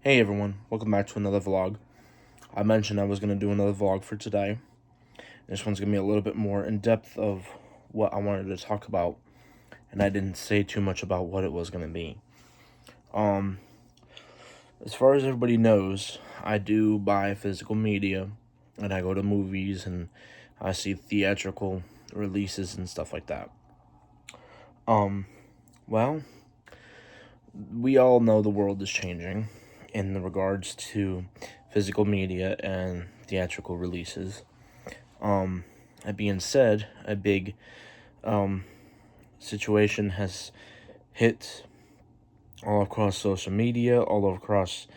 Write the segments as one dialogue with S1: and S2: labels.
S1: Hey everyone, welcome back to another vlog. I mentioned I was going to do another vlog for today. This one's going to be a little bit more in depth of what I wanted to talk about, and I didn't say too much about what it was going to be. As far as everybody knows, I do buy physical media, and I go to movies, and I see theatrical releases and stuff like that. Well, we all know the world is changing in the regards to physical media and theatrical releases. That being said, a big situation has hit all across social media, all across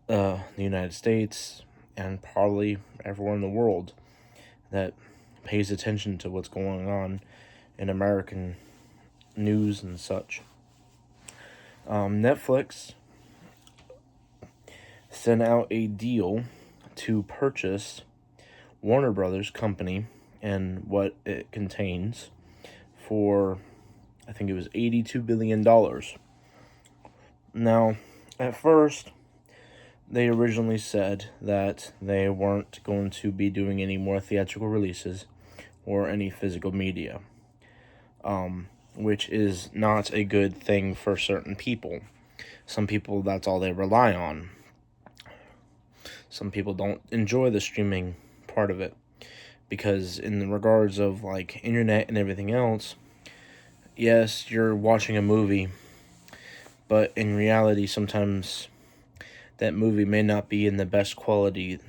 S1: the United States, and probably everywhere in the world that pays attention to what's going on in American news and such. Netflix sent out a deal to purchase Warner Brothers company and what it contains for, I think it was $82 billion. Now, at first, they originally said that they weren't going to be doing any more theatrical releases or any physical media, which is not a good thing for certain people. Some people, that's all they rely on. Some people don't enjoy the streaming part of it because in the regards of like internet and everything else, yes, you're watching a movie, but in reality, sometimes that movie may not be in the best quality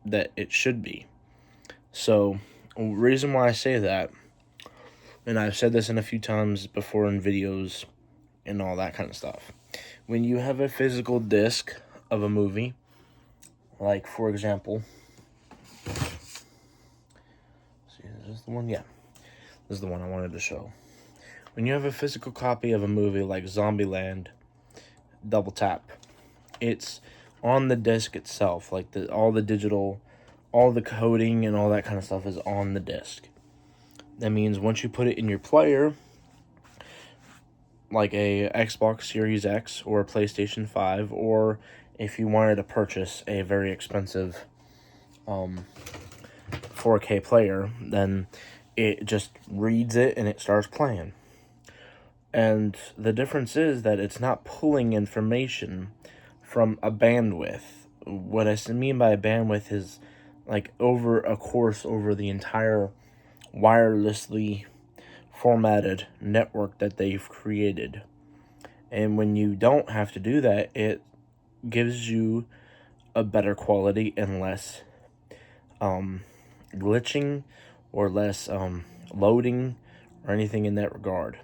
S1: that it should be. So, the reason why I say that, and I've said this in a few times before in videos and all that kind of stuff, when you have a physical disc of a movie, like for example, see, is this the one? Yeah, this is the one I wanted to show. When you have a physical copy of a movie like Zombieland, double tap, it's on the disc itself, like all the digital, all the coding and all that kind of stuff is on the disc. That means once you put it in your player, like a Xbox Series X or a PlayStation 5, or if you wanted to purchase a very expensive 4K player, then it just reads it and it starts playing. And the difference is that it's not pulling information from a bandwidth. What I mean by a bandwidth is like over a course over the entire wirelessly formatted network that they've created. And when you don't have to do that, it gives you a better quality and less glitching or less loading or anything in that regard.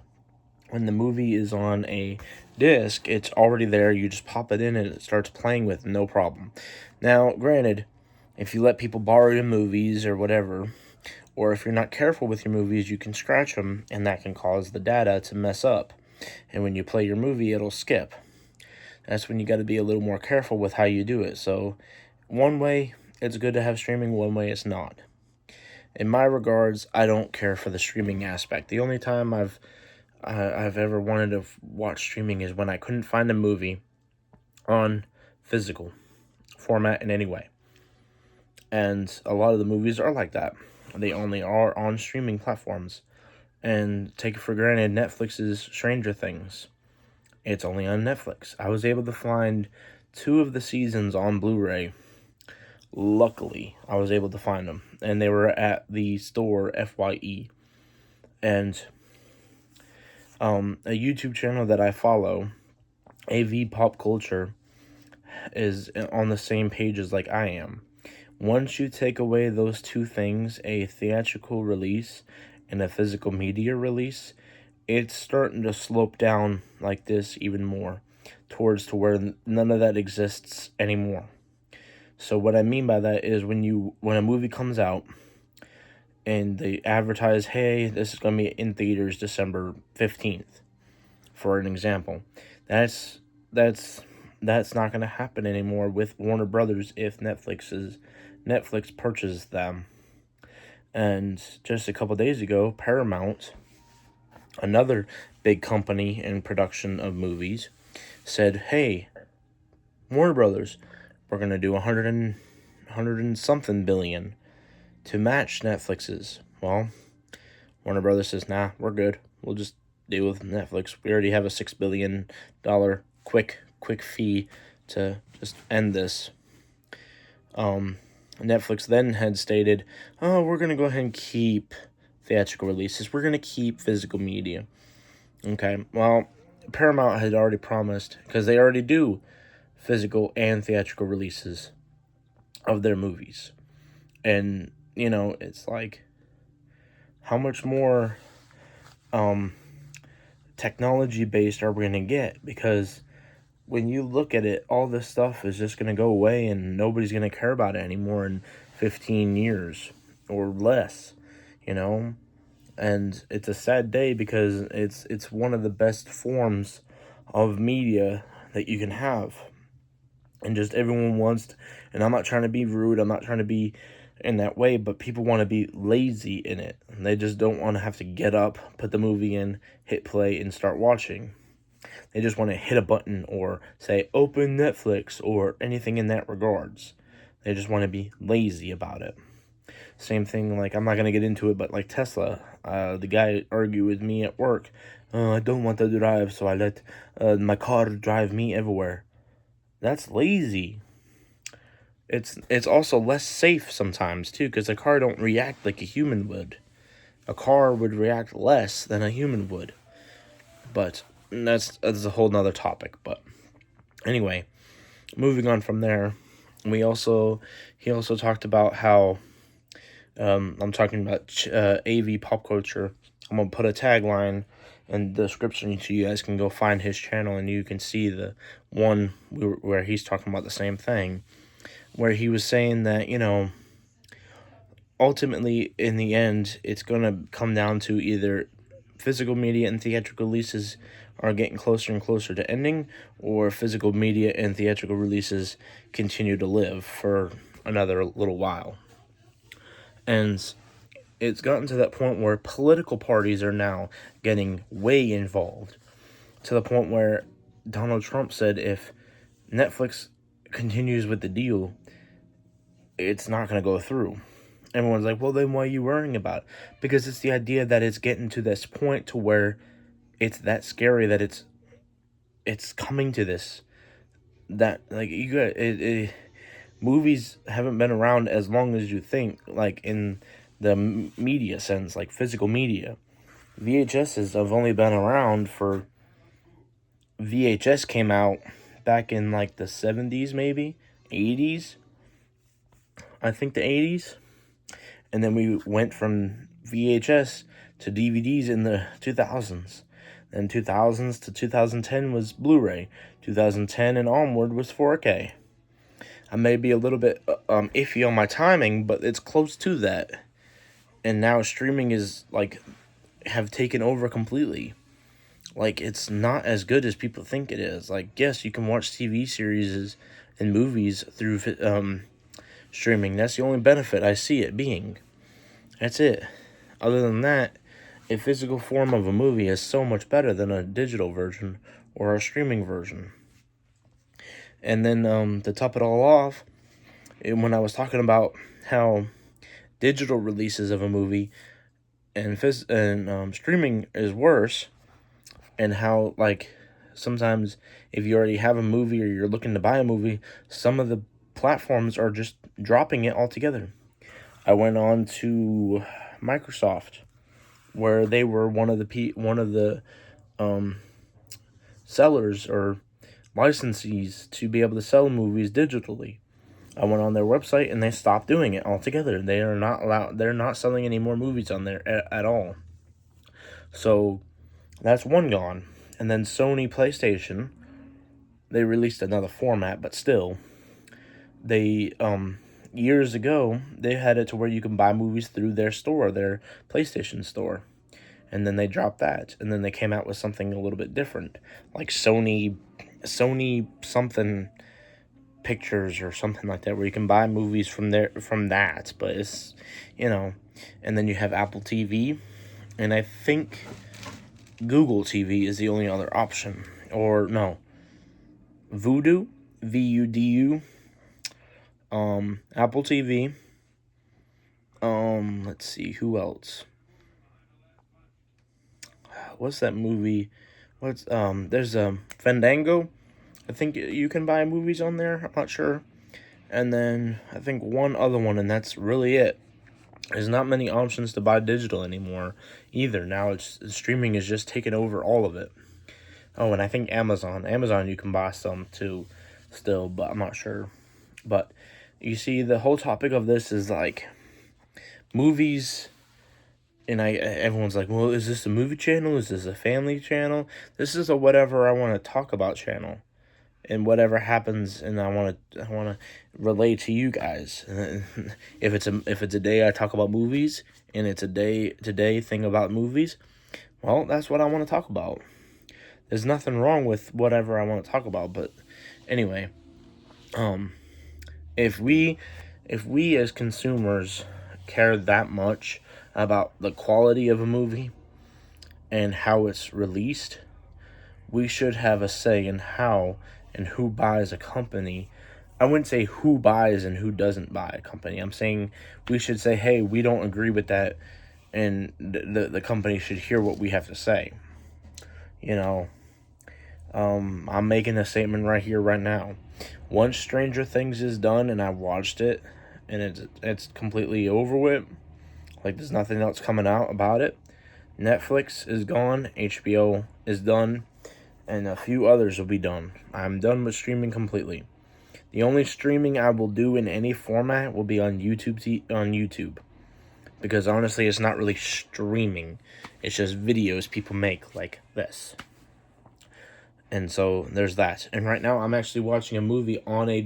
S1: When the movie is on a disc, it's already there. You just pop it in and it starts playing with no problem. Now, granted, if you let people borrow your movies or whatever, or if you're not careful with your movies, you can scratch them, and that can cause the data to mess up. And when you play your movie, it'll skip. That's when you got to be a little more careful with how you do it. So, one way, it's good to have streaming, one way it's not. In my regards, I don't care for the streaming aspect. The only time I've ever wanted to watch streaming is when I couldn't find a movie on physical format in any way. And a lot of the movies are like that. They only are on streaming platforms. And take it for granted, Netflix's Stranger Things, it's only on Netflix. I was able to find 2 of the seasons on Blu-ray. Luckily, I was able to find them. And they were at the store, FYE. And a YouTube channel that I follow, AV Pop Culture, is on the same page as like I am. Once you take away those 2 things, a theatrical release and a physical media release, it's starting to slope down like this even more towards to where none of that exists anymore. So what I mean by that is when a movie comes out and they advertise, hey, this is going to be in theaters December 15th, for an example, that's not going to happen anymore with Warner Brothers if Netflix purchases them. And just a couple days ago, Paramount, another big company in production of movies, said, hey, Warner Brothers, we're going to do 100 and something billion to match Netflix's. Well, Warner Brothers says, nah, we're good. We'll just deal with Netflix. We already have a $6 billion quick fee to just end this. Netflix then had stated, oh, we're going to go ahead and keep theatrical releases. We're going to keep physical media. Okay, well, Paramount had already promised, because they already do physical and theatrical releases of their movies. And, it's like, how much more technology based are we going to get? Because when you look at it, all this stuff is just going to go away and nobody's going to care about it anymore in 15 years or less, And it's a sad day because it's one of the best forms of media that you can have. And just everyone wants, and I'm not trying to be rude, I'm not trying to be in that way, but people want to be lazy in it. They just don't want to have to get up, put the movie in, hit play, and start watching. They just want to hit a button or say, open Netflix, or anything in that regards. They just want to be lazy about it. Same thing, like, I'm not going to get into it, but like Tesla, the guy argued with me at work. I don't want to drive, so I let my car drive me everywhere. That's lazy. It's also less safe sometimes, too, because a car don't react like a human would. A car would react less than a human would. But that's a whole nother topic. But anyway, moving on from there, he also talked about how, I'm talking about AV pop culture. I'm going to put a tagline in the description so you guys can go find his channel and you can see the one where he's talking about the same thing, where he was saying that, ultimately in the end, it's going to come down to either physical media and theatrical releases are getting closer and closer to ending, or physical media and theatrical releases continue to live for another little while. And it's gotten to that point where political parties are now getting way involved, to the point where Donald Trump said if Netflix continues with the deal, it's not going to go through. Everyone's like, well, then why are you worrying about it? Because it's the idea that it's getting to this point to where it's that scary that it's coming to this. That, like, you got movies haven't been around as long as you think, like, in the media sense, like physical media. VHSs have only been around for... VHS came out back in, like, the 70s, maybe? 80s? I think the 80s. And then we went from VHS to DVDs in the 2000s. Then 2000s to 2010 was Blu-ray. 2010 and onward was 4K. I may be a little bit iffy on my timing, but it's close to that. And now streaming is, like, have taken over completely. Like, it's not as good as people think it is. Like, yes, you can watch TV series and movies through streaming. That's the only benefit I see it being. That's it. Other than that, a physical form of a movie is so much better than a digital version or a streaming version. And then to top it all off, when I was talking about how digital releases of a movie and streaming is worse, and how, like, sometimes if you already have a movie or you're looking to buy a movie, some of the platforms are just dropping it altogether. I went on to Microsoft, where they were one of the sellers or licensees to be able to sell movies digitally. I went on their website and they stopped doing it altogether. They are not allowed. They're not selling any more movies on there at all. So that's one gone. And then Sony PlayStation, they released another format, but still, they years ago they had it to where you can buy movies through their store, their PlayStation store. And then they dropped that, and then they came out with something a little bit different, like Sony something pictures or something like that, where you can buy movies from that. But it's, and then you have Apple TV, and I think Google TV is the only other option. Or no, Vudu VUDU, Apple TV. Let's see, who else? What's that movie? There's Fandango. I think you can buy movies on there. I'm not sure. And then I think one other one, and that's really it. There's not many options to buy digital anymore either. Now it's streaming is just taking over all of it. Oh, and I think Amazon you can buy some too still, but I'm not sure. But you see, the whole topic of this is like movies, and everyone's like, well, is this a movie channel? Is this a family channel? This is a whatever I want to talk about channel. And whatever happens, and I want to relate to you guys. If it's a day I talk about movies, and it's a day today thing about movies, well, that's what I want to talk about. There's nothing wrong with whatever I want to talk about, but anyway, if we as consumers care that much about the quality of a movie and how it's released, we should have a say in how and who buys a company. I wouldn't say who buys and who doesn't buy a company. I'm saying we should say, hey, we don't agree with that, and the company should hear what we have to say. You know, I'm making a statement right here, right now. Once Stranger Things is done and I watched it, and it's completely over with, like there's nothing else coming out about it. Netflix is gone, HBO is done, and a few others will be done. I'm done with streaming completely. The only streaming I will do in any format will be on YouTube. Because honestly, it's not really streaming. It's just videos people make like this. And so there's that. And right now I'm actually watching a movie on a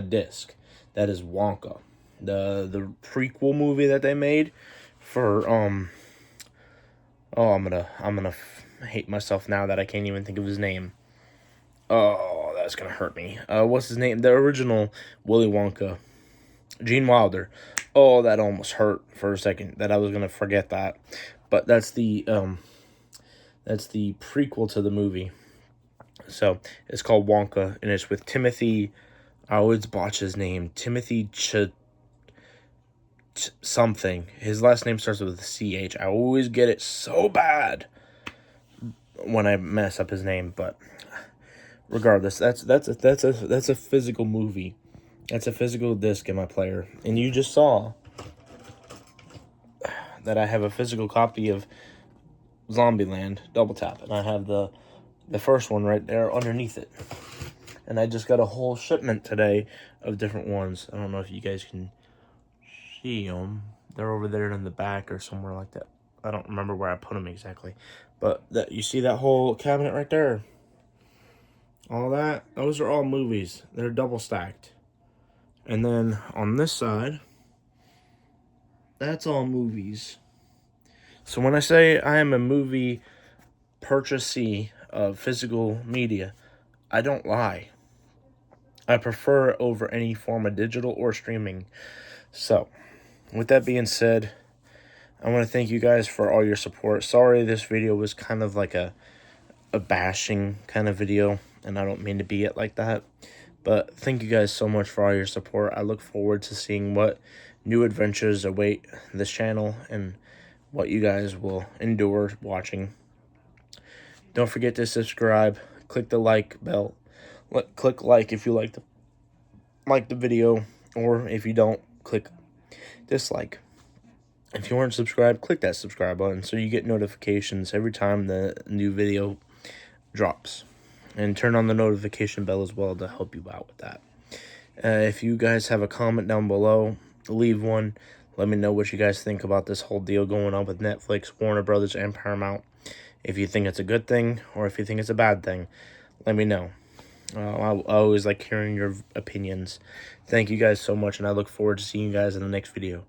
S1: disc. That is Wonka. The prequel movie that they made for I'm gonna hate myself now that I can't even think of his name. Oh, that's gonna hurt me. What's his name? The original Willy Wonka, Gene Wilder. Oh, that almost hurt for a second that I was gonna forget that. But that's the prequel to the movie. So it's called Wonka, and it's with Timothy. I always botch his name. Timothy something. His last name starts with a CH. I always get it so bad when I mess up his name, but regardless, that's a physical movie. That's a physical disc in my player, and you just saw that I have a physical copy of Zombieland Double Tap, and I have the first one right there underneath it. And I just got a whole shipment today of different ones. I don't know if you guys can see them. They're over there in the back or somewhere like that. I don't remember where I put them exactly. But you see that whole cabinet right there? All that, those are all movies. They're double stacked. And then on this side, that's all movies. So when I say I am a movie purchasee of physical media, I don't lie. I prefer it over any form of digital or streaming. So, with that being said, I want to thank you guys for all your support. Sorry this video was kind of like a bashing kind of video, and I don't mean to be it like that. But thank you guys so much for all your support. I look forward to seeing what new adventures await this channel and what you guys will endure watching. Don't forget to subscribe. Click the like bell. Click like if you like the video, or if you don't, click dislike. If you aren't subscribed, click that subscribe button so you get notifications every time the new video drops. And turn on the notification bell as well to help you out with that. If you guys have a comment down below, leave one. Let me know what you guys think about this whole deal going on with Netflix, Warner Brothers, and Paramount. If you think it's a good thing or if you think it's a bad thing, let me know. I always like hearing your opinions. Thank you guys so much, and I look forward to seeing you guys in the next video.